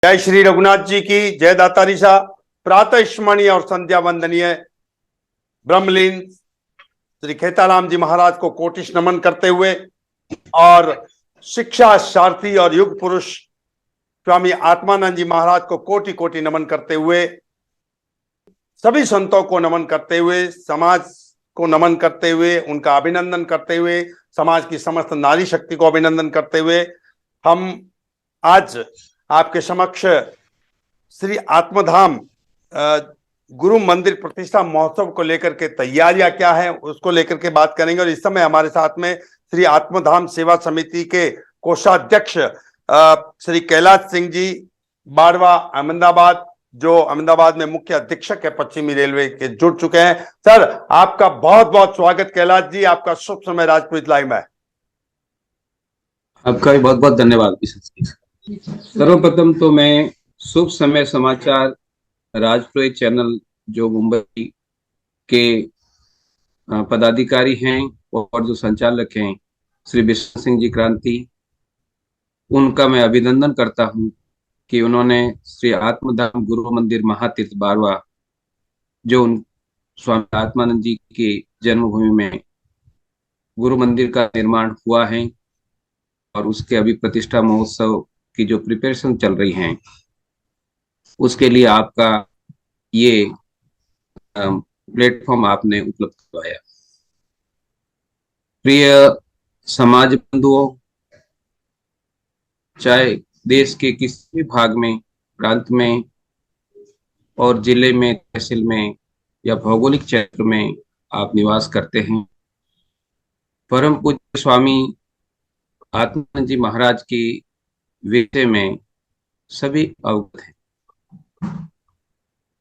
जय श्री रघुनाथ जी की जय। दातारीसा प्रातः स्मरणीय और संध्या वंदनीय ब्रह्मलीन श्री खेताराम जी महाराज को कोटिश नमन करते हुए और शिक्षा सारथी और युग पुरुष स्वामी आत्मानंद जी महाराज को कोटि कोटि नमन करते हुए, सभी संतों को नमन करते हुए, समाज को नमन करते हुए, उनका अभिनंदन करते हुए, समाज की समस्त नारी शक्ति को अभिनंदन करते हुए हम आज आपके समक्ष श्री आत्मधाम गुरु मंदिर प्रतिष्ठा महोत्सव को लेकर के तैयारियां क्या है उसको लेकर के बात करेंगे। और इस समय हमारे साथ में श्री आत्मधाम सेवा समिति के कोषाध्यक्ष श्री कैलाश सिंह जी बाड़वा अहमदाबाद, जो अहमदाबाद में मुख्य अधीक्षक है पश्चिमी रेलवे के, जुड़ चुके हैं। सर, आपका बहुत बहुत स्वागत। कैलाश जी, आपका शुभ समय राजपुरोहित लाइव में। आपका भी बहुत बहुत धन्यवाद। सर्वप्रथम तो मैं शुभ समय समाचार राजपुरोहित चैनल जो मुंबई के पदाधिकारी हैं और जो संचालक हैं श्री विश्व सिंह जी क्रांति, उनका मैं अभिनंदन करता हूं कि उन्होंने श्री आत्मधाम गुरु मंदिर महातीर्थ बारवा, जो स्वामी आत्मानंद जी की जन्मभूमि में गुरु मंदिर का निर्माण हुआ है और उसके अभी प्रतिष्ठा महोत्सव की जो प्रिपरेशन चल रही हैं, उसके लिए आपका ये प्लेटफॉर्म आपने उपलब्ध करवाया। प्रिय समाज बंधुओं, चाहे देश के किसी भी भाग में, प्रांत में और जिले में, तहसील में या भौगोलिक क्षेत्र में आप निवास करते हैं, परम पूज्य स्वामी आत्मानंद जी महाराज की विषय में सभी अवगत हैं।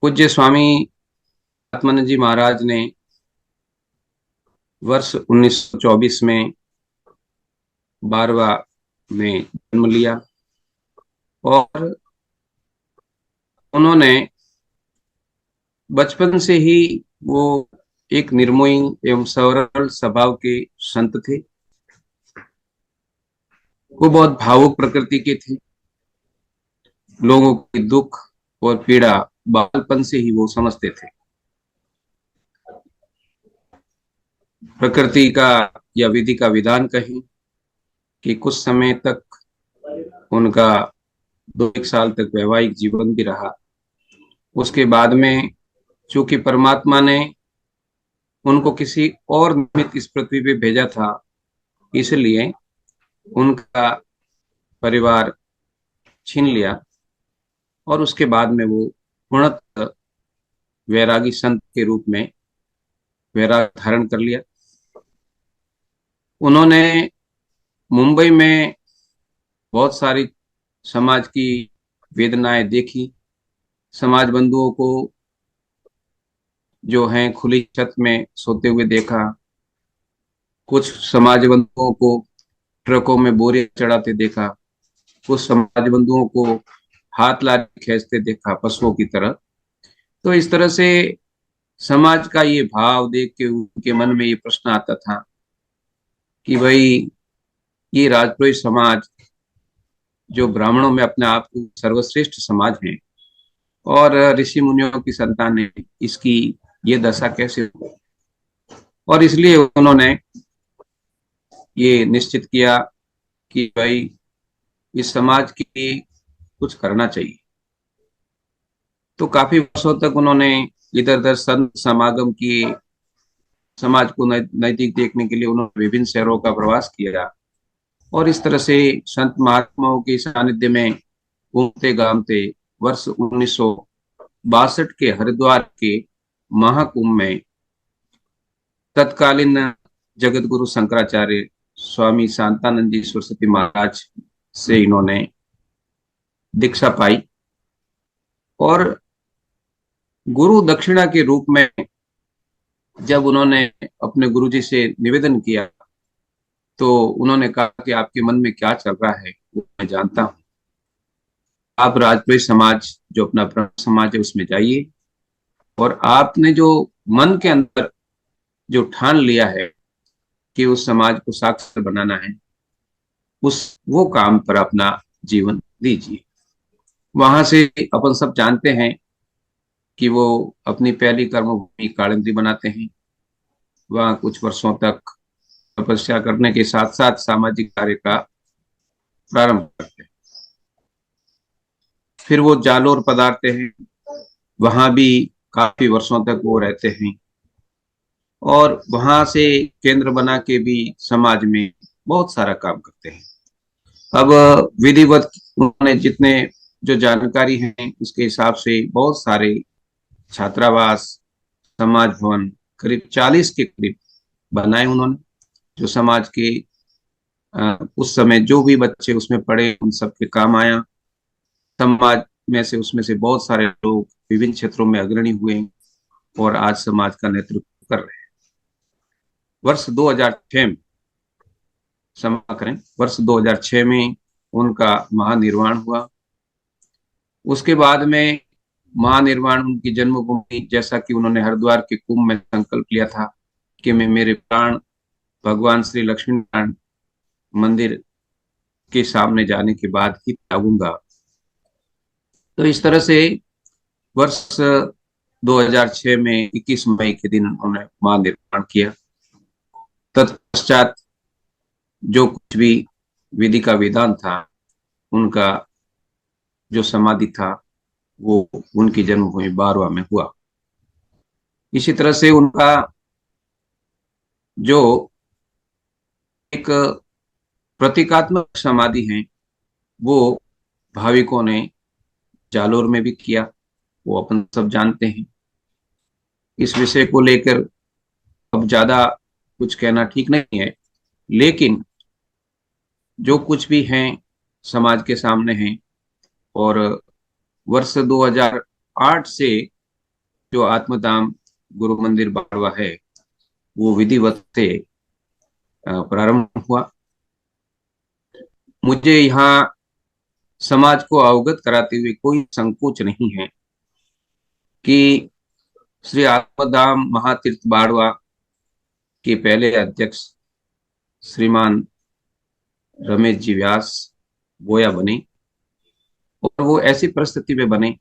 पूज्य स्वामी आत्मानंद जी महाराज ने वर्ष 1924 में बारवा में जन्म लिया और उन्होंने बचपन से ही वो एक निर्मोही एवं सरल स्वभाव के संत थे। वो बहुत भावुक प्रकृति के थे। लोगों के दुख और पीड़ा बालपन से ही वो समझते थे। प्रकृति का या विधि का विधान कहें कि कुछ समय तक उनका 2-1 साल तक वैवाहिक जीवन भी रहा। उसके बाद में चूंकि परमात्मा ने उनको किसी और निमित्त इस पृथ्वी पे भेजा था, इसलिए उनका परिवार छीन लिया और उसके बाद में वो पूर्णतः वैरागी संत के रूप में वैराग धारण कर लिया। उन्होंने मुंबई में बहुत सारी समाज की वेदनाएं देखी। समाज बंधुओं को जो हैं खुली छत में सोते हुए देखा। कुछ समाज बंधुओं को ट्रकों में बोरे चढ़ाते देखा। कुछ समाज बंधुओं को हाथ लाठी खींचते देखा पशुओं की तरह। तो इस तरह से समाज का ये भाव देख के उनके मन में ये प्रश्न आता था कि भाई, ये राजपुरोहित समाज जो ब्राह्मणों में अपने आप को सर्वश्रेष्ठ समाज है और ऋषि मुनियों की संतान है, इसकी ये दशा कैसे हो। और इसलिए उन्होंने ये निश्चित किया कि भाई, इस समाज के लिए कुछ करना चाहिए। तो काफी वर्षों तक उन्होंने इधर उधर संत समागम किए। समाज को नजदीक देखने के लिए उन्होंने विभिन्न शहरों का प्रवास किया और इस तरह से संत महात्माओं के सानिध्य में घूमते गामते वर्ष 1962 के हरिद्वार के महाकुंभ में तत्कालीन जगत गुरु शंकराचार्य स्वामी शांतानंद जी सरस्वती महाराज से इन्होंने दीक्षा पाई और गुरु दक्षिणा के रूप में जब उन्होंने अपने गुरुजी से निवेदन किया तो उन्होंने कहा कि आपके मन में क्या चल रहा है वो मैं जानता हूं। आप राजपुरोहित समाज जो अपना ब्रह्म समाज है उसमें जाइए और आपने जो मन के अंदर जो ठान लिया है कि उस समाज को साक्षर बनाना है, वो काम पर अपना जीवन दीजिए। वहां से अपन सब जानते हैं कि वो अपनी पहली कर्मभूमि कालिंदी बनाते हैं। वहां कुछ वर्षों तक तपस्या करने के साथ साथ सामाजिक कार्य का प्रारंभ करते हैं। फिर वो जालोर पधारते हैं, वहां भी काफी वर्षों तक वो रहते हैं और वहां से केंद्र बना के भी समाज में बहुत सारा काम करते हैं। अब विधिवत उन्होंने जितने जो जानकारी है उसके हिसाब से बहुत सारे छात्रावास, समाज भवन करीब 40 के करीब बनाए उन्होंने, जो समाज के उस समय जो भी बच्चे उसमें पढ़े उन सबके काम आया। समाज में से उसमें से बहुत सारे लोग विभिन्न क्षेत्रों में अग्रणी हुए और आज समाज का नेतृत्व कर रहे हैं। वर्ष 2006 में क्षमा करें, वर्ष 2006 में उनका महानिर्वाण हुआ। उसके बाद में महानिर्वाण उनकी जन्मभूमि, जैसा कि उन्होंने हरिद्वार के कुंभ में संकल्प लिया था कि मैं मेरे प्राण भगवान श्री लक्ष्मी नारायण मंदिर के सामने जाने के बाद ही त्यागूंगा। तो इस तरह से वर्ष 2006 में 21 मई के दिन उन्होंने महानिर्वाण किया। तत्पश्चात जो कुछ भी विधि का विधान था, उनका जो समाधि था वो उनकी जन्मभूमि बारवा में हुआ। इसी तरह से उनका जो एक प्रतीकात्मक समाधि है वो भाविकों ने जालोर में भी किया, वो अपन सब जानते हैं। इस विषय को लेकर अब ज्यादा कुछ कहना ठीक नहीं है, लेकिन जो कुछ भी है समाज के सामने है। और वर्ष 2008 से जो आत्मधाम गुरु मंदिर बारवा है वो विधिवत से प्रारंभ हुआ। मुझे यहाँ समाज को अवगत कराते हुए कोई संकोच नहीं है कि श्री आत्मधाम महातीर्थ बाड़वा के पहले अध्यक्ष श्रीमान रमेश जी व्यास बोया बने, और वो ऐसी परिस्थिति में बने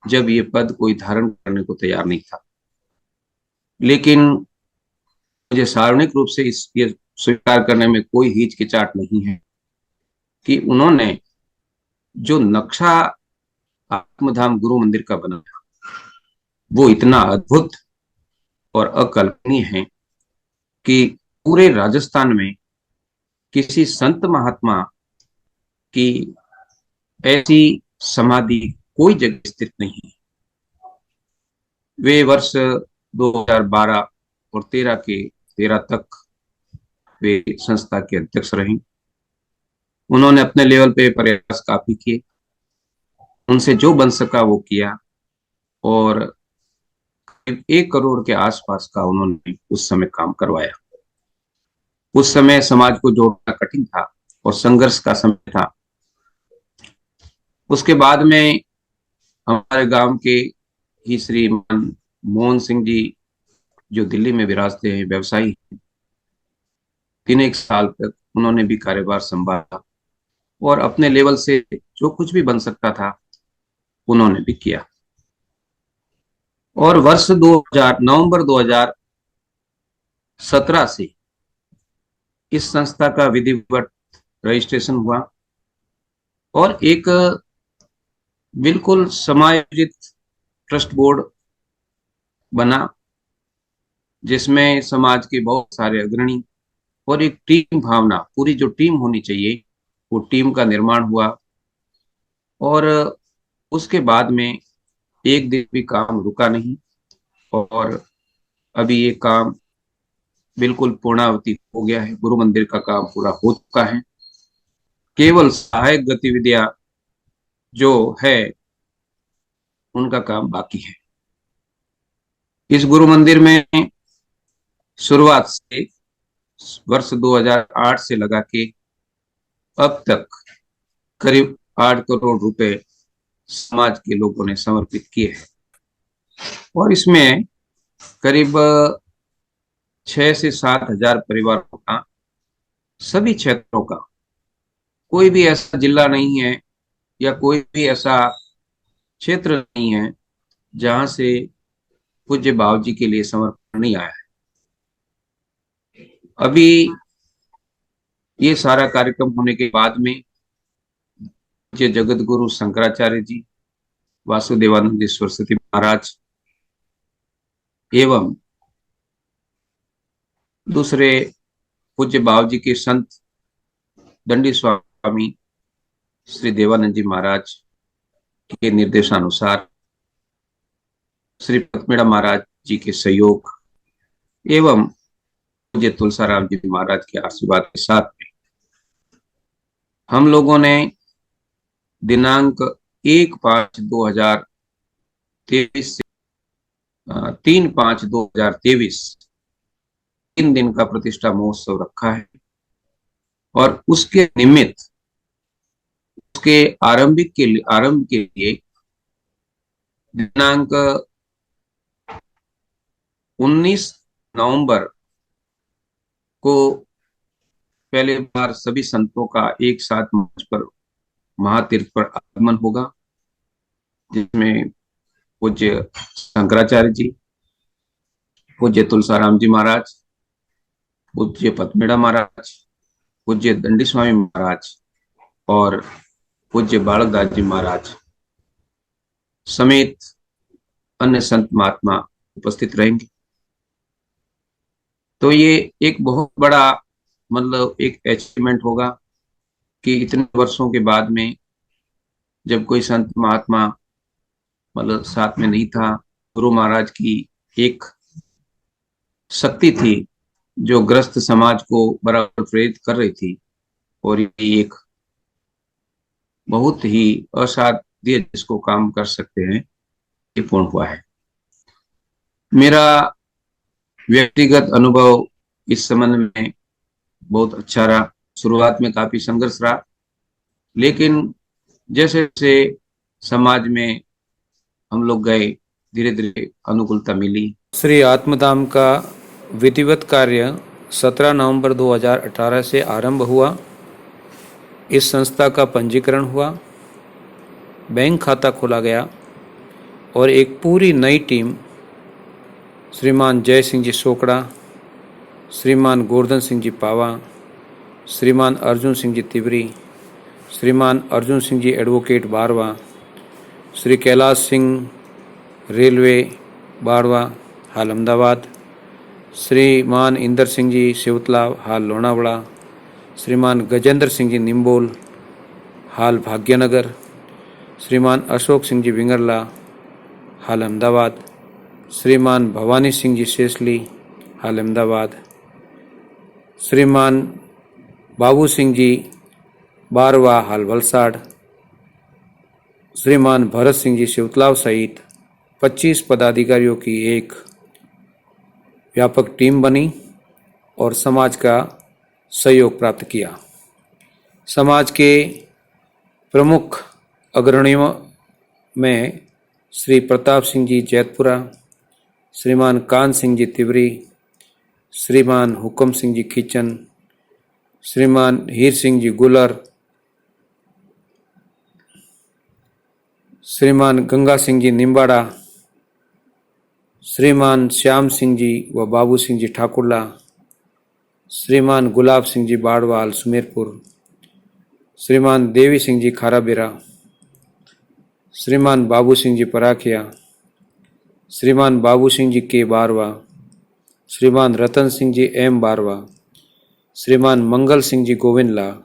जब ये पद कोई धारण करने को तैयार नहीं था। लेकिन मुझे सार्वजनिक रूप से ये स्वीकार करने में कोई हिचकिचाहट नहीं है कि उन्होंने जो नक्शा आत्मधाम गुरु मंदिर का बनाया वो इतना अद्भुत और अकल्पनीय है कि पूरे राजस्थान में किसी संत महात्मा की ऐसी समाधि कोई जगह स्थित नहीं है। वे वर्ष 2012 और 13 तक वे संस्था के अध्यक्ष रहे। उन्होंने अपने लेवल पे प्रयास काफी किए, उनसे जो बन सका वो किया, और 1 करोड़ के आसपास का उन्होंने उस समय काम करवाया। उस समय समाज को जोड़ना कठिन था और संघर्ष का समय था। उसके बाद में हमारे गांव के ही श्रीमान मोहन सिंह जी, जो दिल्ली में विराजते हैं, व्यवसायी, 3 साल तक उन्होंने भी कार्यभार संभाला और अपने लेवल से जो कुछ भी बन सकता था उन्होंने भी किया। और वर्ष 2000 नवंबर 2017 से इस संस्था का विधिवत रजिस्ट्रेशन हुआ और एक बिल्कुल समायोजित ट्रस्ट बोर्ड बना, जिसमें समाज के बहुत सारे अग्रणी और एक टीम भावना, पूरी जो टीम होनी चाहिए वो टीम का निर्माण हुआ। और उसके बाद में एक दिन भी काम रुका नहीं और अभी ये काम बिल्कुल पूर्णावती हो गया है। गुरु मंदिर का काम पूरा हो चुका है, केवल सहायक गतिविधियां जो है उनका काम बाकी है। इस गुरु मंदिर में शुरुआत से वर्ष 2008 से लगा के अब तक करीब 8 करोड़ रुपए समाज के लोगों ने समर्पित किए हैं और इसमें करीब 6 से 7 हजार परिवारों का, सभी क्षेत्रों का, कोई भी ऐसा जिला नहीं है या कोई भी ऐसा क्षेत्र नहीं है जहां से पूज्य बाबू जी के लिए समर्पण नहीं आया है। अभी ये सारा कार्यक्रम होने के बाद में पूज्य जगत गुरु शंकराचार्य जी, वासुदेवानंद सरस्वती महाराज एवं दूसरे पूज्य बाबू जी के संत दंडी स्वामी श्री देवानंद जी महाराज के निर्देशानुसार श्री पद्मेड़ा महाराज जी के सहयोग एवं पूज्य तुलसाराम जी महाराज के आशीर्वाद के साथ में हम लोगों ने दिनांक 1/5/2023 से 3/5/2023 3 दिन का प्रतिष्ठा महोत्सव रखा है और उसके निमित्त उसके आरंभ के लिए दिनांक 19 नवंबर को पहले बार सभी संतों का एक साथ मंच पर महातीर्थ पर आगमन होगा, जिसमें पूज्य शंकराचार्य जी, पूज्य तुलसाराम जी महाराज, पूज्य पद्मेड़ा महाराज, पूज्य दंडी स्वामी महाराज और पूज्य बालकदास जी महाराज समेत अन्य संत महात्मा उपस्थित रहेंगे। तो ये एक बहुत बड़ा मतलब एक अचीवमेंट होगा कि इतने वर्षों के बाद में जब कोई संत महात्मा मतलब साथ में नहीं था, गुरु महाराज की एक शक्ति थी जो ग्रस्त समाज को बराबर प्रेरित कर रही थी और ये एक बहुत ही असाध्य जिसको काम कर सकते हैं ये पूर्ण हुआ है। मेरा व्यक्तिगत अनुभव इस संबंध में बहुत अच्छा रहा। शुरुआत में काफी संघर्ष रहा, लेकिन जैसे जैसे समाज में हम लोग गए धीरे धीरे अनुकूलता मिली। श्री आत्मधाम का विधिवत कार्य 17 नवंबर 2018 से आरंभ हुआ। इस संस्था का पंजीकरण हुआ, बैंक खाता खोला गया और एक पूरी नई टीम श्रीमान जय सिंह जी सोकड़ा, श्रीमान गोवर्धन सिंह जी पावा, श्रीमान अर्जुन सिंह जी तिवरी, श्रीमान अर्जुन सिंह जी एडवोकेट बारवा, श्री कैलाश सिंह रेलवे बारवा हाल अहमदाबाद, श्रीमान इंदर सिंह जी सिवतला हाल लोनावड़ा, श्रीमान गजेंद्र सिंह जी निम्बोल हाल भाग्यनगर, श्रीमान अशोक सिंह जी विंगरला हाल अहमदाबाद, श्रीमान भवानी सिंह जी शेषली हाल अहमदाबाद, श्रीमान बाबू सिंह जी बारवा हाल वलसाड़, श्रीमान भरत सिंह जी शिवतलाव सहित 25 पदाधिकारियों की एक व्यापक टीम बनी और समाज का सहयोग प्राप्त किया। समाज के प्रमुख अग्रणियों में श्री प्रताप सिंह जी जैतपुरा, श्रीमान कान सिंह जी तिवरी, श्रीमान हुक्म सिंह जी खीचन, श्रीमान हीर सिंह जी गुलर, श्रीमान गंगा सिंह जी निम्बाड़ा, श्रीमान श्याम सिंह जी व बाबू सिंह जी ठाकुरला, श्रीमान गुलाब सिंह जी बाड़वाल सुमेरपुर, श्रीमान देवी सिंह जी खाराबेरा, श्रीमान बाबू सिंह जी पराखिया, श्रीमान बाबू सिंह जी के बारवा, श्रीमान रतन सिंह जी एम बारवा, श्रीमान मंगल सिंह जी गोविंदला,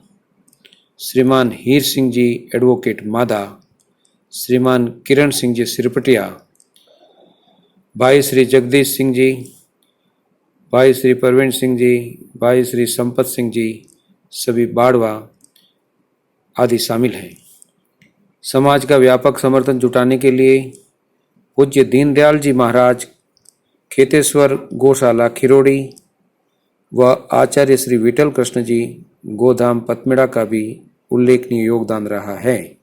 श्रीमान हीर सिंह जी एडवोकेट मादा, श्रीमान किरण सिंह जी सिरपटिया, भाई श्री जगदीश सिंह जी, भाई श्री परवीन सिंह जी, भाई श्री संपत सिंह जी, सभी बाड़वा आदि शामिल हैं। समाज का व्यापक समर्थन जुटाने के लिए पूज्य दीनदयाल जी महाराज खेतेश्वर गौशाला खिरोड़ी व आचार्य श्री विठल कृष्ण जी गोधाम पतमेड़ा का भी उल्लेखनीय योगदान रहा है।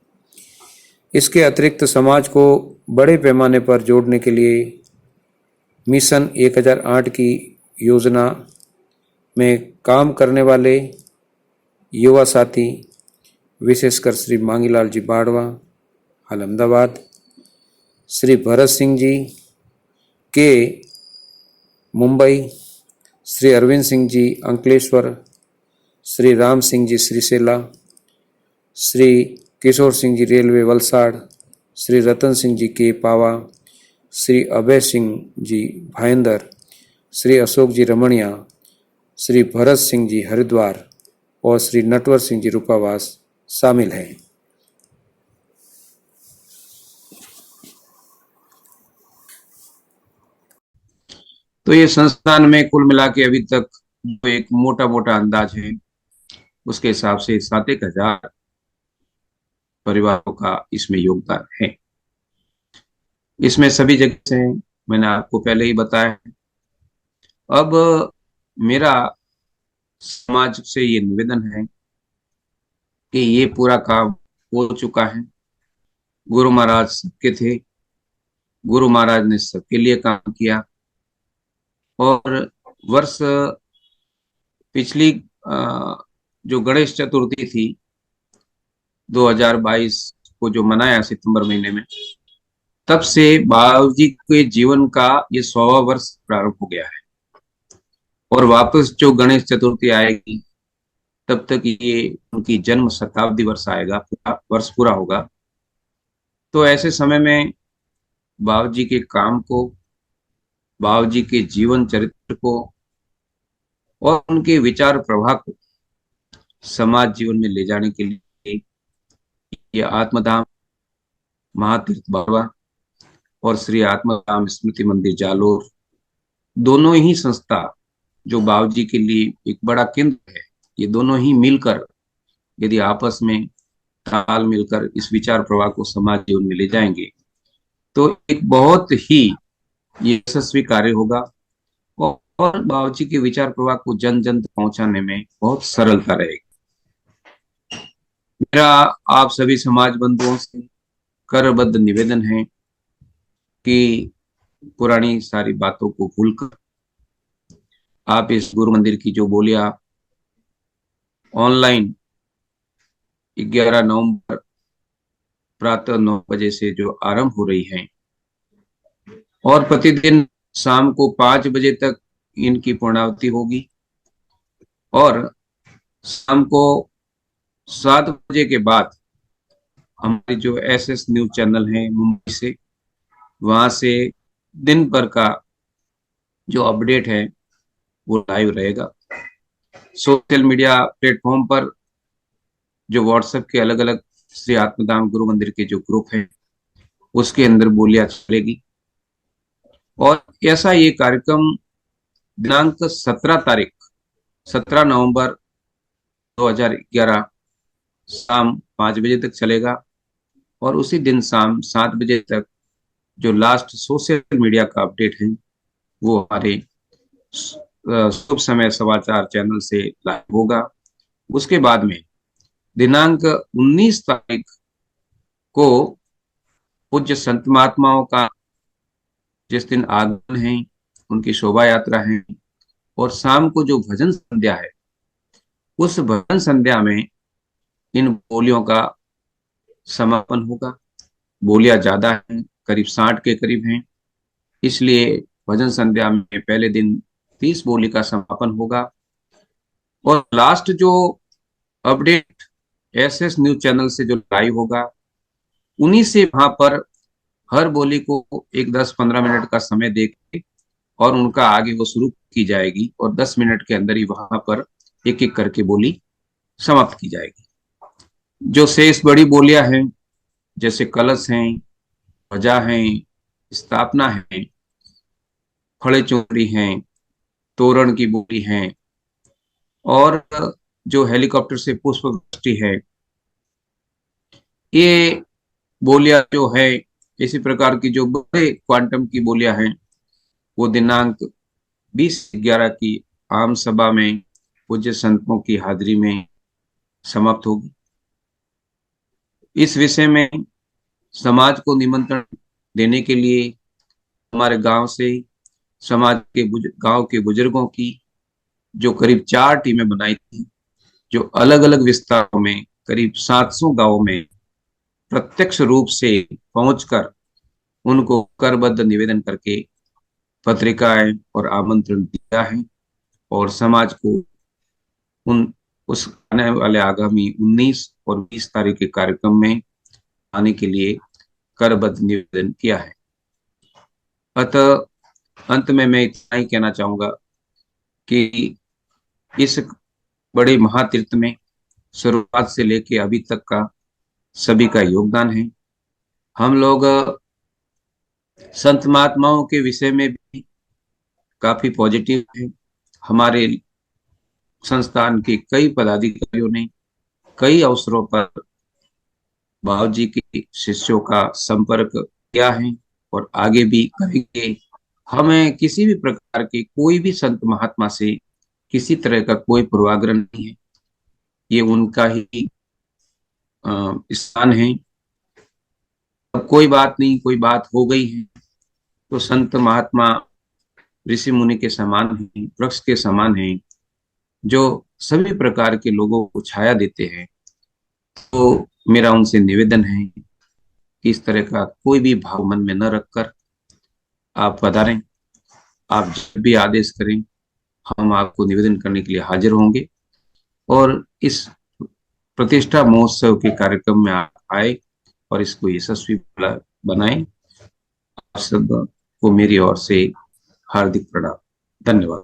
इसके अतिरिक्त समाज को बड़े पैमाने पर जोड़ने के लिए मिशन 1008 की योजना में काम करने वाले युवा साथी विशेषकर श्री मांगीलाल जी बाड़वा हाल अहमदाबाद, श्री भरत सिंह जी के मुंबई, श्री अरविंद सिंह जी अंकलेश्वर, श्री राम सिंह जी श्रीसेला, श्री किशोर सिंह जी रेलवे वलसाड़, श्री रतन सिंह जी के पावा, श्री अभय सिंह जी भाईंदर, श्री अशोक जी रमणिया, श्री भरत सिंह जी हरिद्वार और श्री नटवर सिंह जी रूपावास शामिल हैं। तो ये संस्थान में कुल मिला के अभी तक जो एक मोटा मोटा अंदाज है उसके हिसाब से 7,000 परिवारों का इसमें योगदान है। इसमें सभी जगह से मैंने आपको पहले ही बताया है। अब मेरा समाज से ये निवेदन है कि ये पूरा काम हो चुका है। गुरु महाराज सबके थे, गुरु महाराज ने सबके लिए काम किया और वर्ष पिछली जो गणेश चतुर्थी थी 2022 को जो मनाया सितंबर महीने में, तब से बाबूजी के जीवन का ये 100वां वर्ष प्रारंभ हो गया है और वापस जो गणेश चतुर्थी आएगी तब तक ये उनकी जन्म शताब्दी वर्ष आएगा, पूरा वर्ष पूरा होगा। तो ऐसे समय में बाबूजी के काम को, बाबूजी के जीवन चरित्र को और उनके विचार प्रवाह को समाज जीवन में ले जाने के लिए ये आत्मधाम महातीर्थ बाबा और श्री आत्मधाम स्मृति मंदिर जालोर दोनों ही संस्था जो बाबूजी के लिए एक बड़ा केंद्र है, ये दोनों ही मिलकर यदि आपस में ताल मिलकर इस विचार प्रवाह को समाज जीवन में ले जाएंगे तो एक बहुत ही यशस्वी कार्य होगा और बाबूजी के विचार प्रवाह को जन जन तक पहुंचाने में बहुत सरलता रहेगी। मेरा आप सभी समाज बंधुओं से करबद्ध निवेदन है कि पुरानी सारी बातों को भूलकर आप इस गुरु मंदिर की जो बोलियां ऑनलाइन 11 नवंबर प्रातः 9 बजे से जो आरंभ हो रही हैं और प्रतिदिन शाम को 5 बजे तक इनकी पूर्णावति होगी और शाम को 7 बजे के बाद हमारे जो एसएस न्यूज चैनल है मुंबई से, वहां से दिन भर का जो अपडेट है वो लाइव रहेगा। सोशल मीडिया प्लेटफॉर्म पर जो व्हाट्सएप के अलग अलग श्री आत्मधाम गुरु मंदिर के जो ग्रुप हैं उसके अंदर बोलियां चलेगी और ऐसा ये कार्यक्रम दिनांक 17 नवंबर 2011 शाम 5 बजे तक चलेगा और उसी दिन शाम 7 बजे तक जो लास्ट सोशल मीडिया का अपडेट है वो हमारे शुभ समय समाचार चैनल से लाइव होगा। उसके बाद में दिनांक 19 तारीख को पूज्य संत महात्माओं का जिस दिन आगमन है, उनकी शोभा यात्रा है और शाम को जो भजन संध्या है उस भजन संध्या में इन बोलियों का समापन होगा। बोलियां ज्यादा हैं, करीब 60 के करीब हैं, इसलिए भजन संध्या में पहले दिन 30 बोली का समापन होगा और लास्ट जो अपडेट एसएस न्यूज चैनल से जो लाइव होगा उन्हीं से वहां पर हर बोली को एक 10-15 मिनट का समय देके और उनका आगे वो शुरू की जाएगी और 10 मिनट के अंदर ही वहां पर एक एक करके बोली समाप्त की जाएगी। जो शेष बड़ी बोलियां हैं जैसे कलश हैं, ध्वजा हैं, स्थापना है, खड़े चोरी हैं, तोरण की बोली हैं और जो हेलीकॉप्टर से पुष्प वृष्टि है, ये बोलियां जो है इसी प्रकार की जो बड़े क्वांटम की बोलियां हैं वो दिनांक 20/11 की आम सभा में पूज्य संतों की हाजिरी में समाप्त होगी। इस विषय में समाज को निमंत्रण देने के लिए हमारे गांव से समाज के गांव के बुजुर्गों की जो करीब 4 टीमें बनाई थी जो अलग अलग विस्तारों में करीब 700 गांवों में प्रत्यक्ष रूप से पहुंचकर उनको करबद्ध निवेदन करके पत्रिकाएं और आमंत्रण दिया है और समाज को उन उस आने वाले आगामी 19 और 20 तारीख के कार्यक्रम में आने के लिए करबद्ध निवेदन किया है। अतः अंत में मैं इतना ही कहना चाहूंगा कि इस बड़े महातीर्थ में शुरुआत से लेके अभी तक का सभी का योगदान है। हम लोग संत महात्माओं के विषय में भी काफी पॉजिटिव हैं। हमारे संस्थान के कई पदाधिकारियों ने कई अवसरों पर बाबू जी के शिष्यों का संपर्क किया है और आगे भी करेंगे। हमें किसी भी प्रकार के कोई भी संत महात्मा से किसी तरह का कोई पूर्वाग्रह नहीं है। ये उनका ही स्थान है। अब कोई बात नहीं, कोई बात हो गई है तो संत महात्मा ऋषि मुनि के समान हैं, वृक्ष के समान हैं, जो सभी प्रकार के लोगों को छाया देते हैं। तो मेरा उनसे निवेदन है कि इस तरह का कोई भी भाव मन में न रखकर आप पधारें। आप जब भी आदेश करें हम आपको निवेदन करने के लिए हाजिर होंगे और इस प्रतिष्ठा महोत्सव के कार्यक्रम में आप आए और इसको यशस्वी बनाएं। आप सब को मेरी ओर से हार्दिक प्रणाम। धन्यवाद।